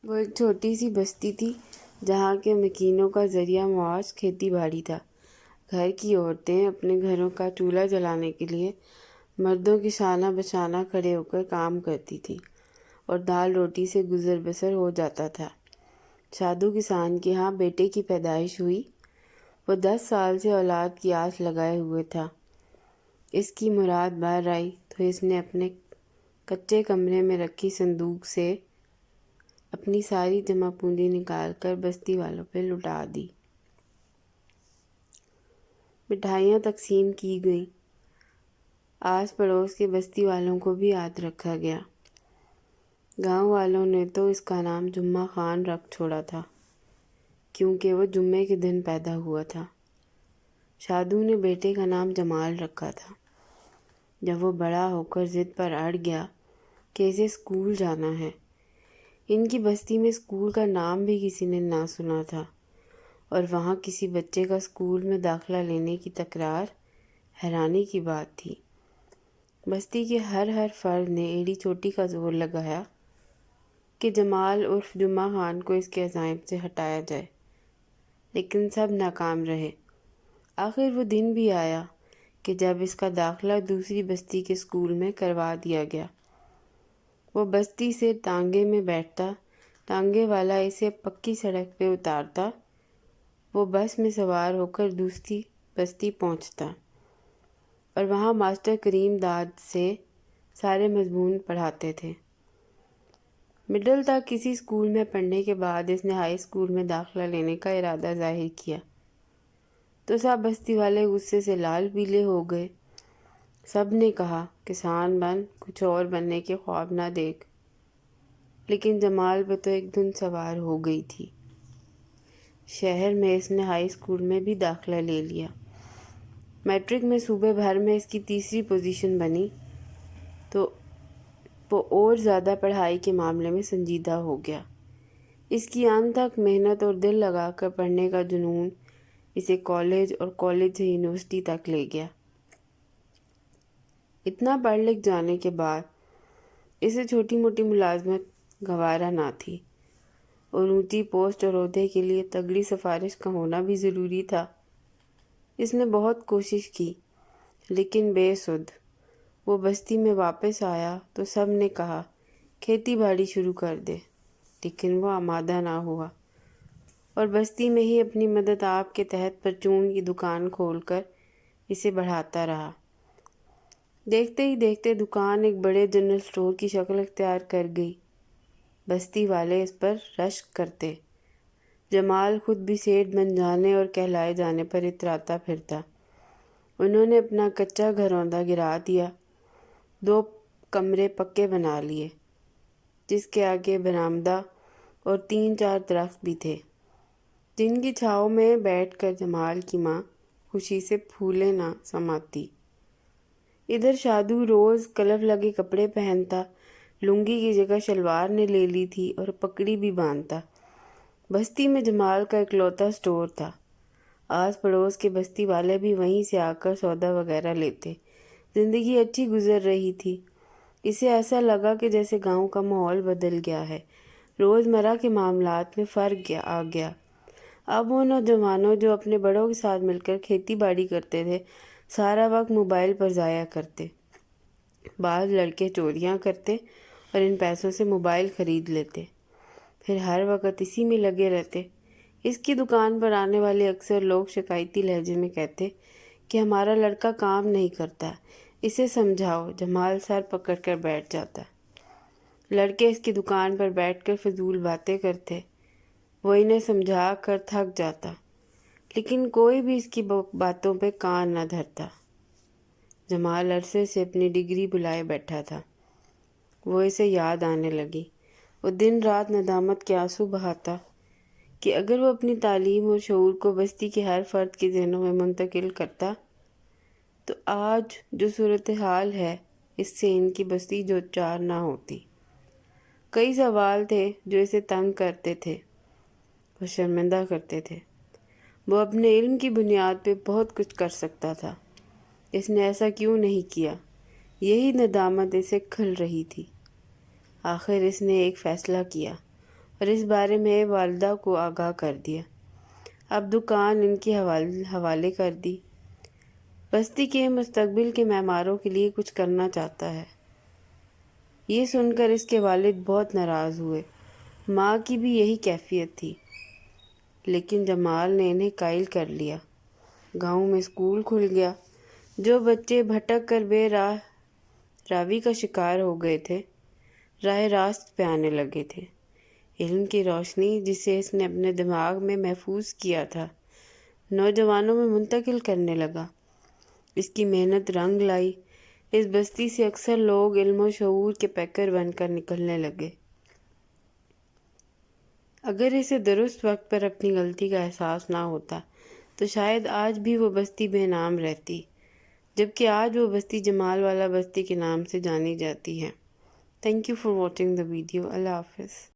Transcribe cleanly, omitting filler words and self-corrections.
وہ ایک چھوٹی سی بستی تھی جہاں کے مکینوں کا ذریعہ معاش کھیتی باڑی تھا۔ گھر کی عورتیں اپنے گھروں کا چولہا جلانے کے لیے مردوں کے شانہ بشانہ کھڑے ہو کر کام کرتی تھیں اور دال روٹی سے گزر بسر ہو جاتا تھا۔ شادو کسان کے ہاں بیٹے کی پیدائش ہوئی۔ وہ 10 سال سے اولاد کی آس لگائے ہوئے تھا۔ اس کی مراد بار آئی تو اس نے اپنے کچے کمرے میں رکھی صندوق سے اپنی ساری جمع پونجی نکال کر بستی والوں پہ لٹا دی۔ مٹھائیاں تقسیم کی گئیں۔ آس پڑوس کے بستی والوں کو بھی یاد رکھا گیا۔ گاؤں والوں نے تو اس کا نام جمعہ خان رکھ چھوڑا تھا کیونکہ وہ جمعے کے دن پیدا ہوا تھا۔ شادو نے بیٹے کا نام جمال رکھا تھا۔ جب وہ بڑا ہو کر ضد پر اڑ گیا کہ اسے اسکول جانا ہے، ان کی بستی میں اسکول کا نام بھی کسی نے نہ سنا تھا اور وہاں کسی بچے کا اسکول میں داخلہ لینے کی تکرار حیرانی کی بات تھی۔ بستی کے ہر فرد نے ایڑی چوٹی کا زور لگایا کہ جمال عرف جمعہ خان کو اس کے عزائم سے ہٹایا جائے، لیکن سب ناکام رہے۔ آخر وہ دن بھی آیا کہ جب اس کا داخلہ دوسری بستی کے اسکول میں کروا دیا گیا۔ وہ بستی سے ٹانگے میں بیٹھتا، ٹانگے والا اسے پکی سڑک پہ اتارتا، وہ بس میں سوار ہو کر دوسری بستی پہنچتا اور وہاں ماسٹر کریم داد سے سارے مضمون پڑھاتے تھے۔ مڈل تک کسی اسکول میں پڑھنے کے بعد اس نے ہائی اسکول میں داخلہ لینے کا ارادہ ظاہر کیا تو سب بستی والے غصے سے لال پیلے ہو گئے۔ سب نے کہا کسان بن، کچھ اور بننے کے خواب نہ دیکھ، لیکن جمال پہ تو ایک دھن سوار ہو گئی تھی۔ شہر میں اس نے ہائی اسکول میں بھی داخلہ لے لیا۔ میٹرک میں صوبے بھر میں اس کی تیسری پوزیشن بنی تو وہ اور زیادہ پڑھائی کے معاملے میں سنجیدہ ہو گیا۔ اس کی انتھک محنت اور دل لگا کر پڑھنے کا جنون اسے کالج اور کالج سے یونیورسٹی تک لے گیا۔ اتنا پڑھ لکھ جانے کے بعد اسے چھوٹی موٹی ملازمت گوارا نہ تھی اور اونچی پوسٹ اور عہدے کے لیے تگڑی سفارش کا ہونا بھی ضروری تھا۔ اس نے بہت کوشش کی لیکن بے سود۔ وہ بستی میں واپس آیا تو سب نے کہا کھیتی باڑی شروع کر دے، لیکن وہ آمادہ نہ ہوا اور بستی میں ہی اپنی مدد آپ کے تحت پرچون کی دکان کھول کر اسے بڑھاتا رہا۔ دیکھتے ہی دیکھتے دکان ایک بڑے جنرل اسٹور کی شکل اختیار کر گئی۔ بستی والے اس پر رشک کرتے۔ جمال خود بھی سیٹ بن جانے اور کہلائے جانے پر اتراتا پھرتا۔ انہوں نے اپنا کچا گھروندہ گرا دیا، 2 کمرے پکے بنا لیے جس کے آگے برآمدہ اور 3-4 درخت بھی تھے جن کی چھاؤں میں بیٹھ کر جمال کی ماں خوشی سے پھولے نہ سماتی۔ ادھر شادو روز کلف لگے کپڑے پہنتا، لنگی کی جگہ شلوار نے لے لی تھی اور پگڑی بھی باندھتا۔ بستی میں جمال کا اکلوتا اسٹور تھا۔ آس پڑوس کے بستی والے بھی وہیں سے آ کر سودا وغیرہ لیتے۔ زندگی اچھی گزر رہی تھی۔ اسے ایسا لگا کہ جیسے گاؤں کا ماحول بدل گیا ہے۔ روزمرہ کے معاملات میں فرق آ گیا۔ اب وہ نوجوانوں جو اپنے بڑوں کے ساتھ مل کر کھیتی باڑی کرتے تھے سارا وقت موبائل پر ضائع کرتے۔ بعض لڑکے چوریاں کرتے اور ان پیسوں سے موبائل خرید لیتے، پھر ہر وقت اسی میں لگے رہتے۔ اس کی دکان پر آنے والے اکثر لوگ شکایتی لہجے میں کہتے کہ ہمارا لڑکا کام نہیں کرتا، اسے سمجھاؤ۔ جمال سر پکڑ کر بیٹھ جاتا۔ لڑکے اس کی دکان پر بیٹھ کر فضول باتیں کرتے، وہ انہیں سمجھا کر تھک جاتا، لیکن کوئی بھی اس کی باتوں پہ کان نہ دھرتا۔ جمال عرصے سے اپنی ڈگری بلائے بیٹھا تھا۔ وہ اسے یاد آنے لگی۔ وہ دن رات ندامت کے آنسو بہاتا کہ اگر وہ اپنی تعلیم اور شعور کو بستی کے ہر فرد کے ذہنوں میں منتقل کرتا تو آج جو صورتحال ہے اس سے ان کی بستی دو چار نہ ہوتی۔ کئی سوال تھے جو اسے تنگ کرتے تھے، وہ شرمندہ کرتے تھے۔ وہ اپنے علم کی بنیاد پہ بہت کچھ کر سکتا تھا، اس نے ایسا کیوں نہیں کیا؟ یہی ندامت اسے کھل رہی تھی۔ آخر اس نے ایک فیصلہ کیا اور اس بارے میں والدہ کو آگاہ کر دیا۔ اب دکان ان کے حوالے کر دی۔ بستی کے مستقبل کے معماروں کے لیے کچھ کرنا چاہتا ہے۔ یہ سن کر اس کے والد بہت ناراض ہوئے۔ ماں کی بھی یہی کیفیت تھی، لیکن جمال نے انہیں قائل کر لیا۔ گاؤں میں اسکول کھل گیا۔ جو بچے بھٹک کر بے راوی کا شکار ہو گئے تھے، راہ راست پہ آنے لگے تھے۔ علم کی روشنی جسے اس نے اپنے دماغ میں محفوظ کیا تھا، نوجوانوں میں منتقل کرنے لگا۔ اس کی محنت رنگ لائی۔ اس بستی سے اکثر لوگ علم و شعور کے پیکر بن کر نکلنے لگے۔ اگر اسے درست وقت پر اپنی غلطی کا احساس نہ ہوتا تو شاید آج بھی وہ بستی بے نام رہتی، جبکہ آج وہ بستی جمال والا بستی کے نام سے جانی جاتی ہے۔ Thank you for watching the video. اللہ حافظ۔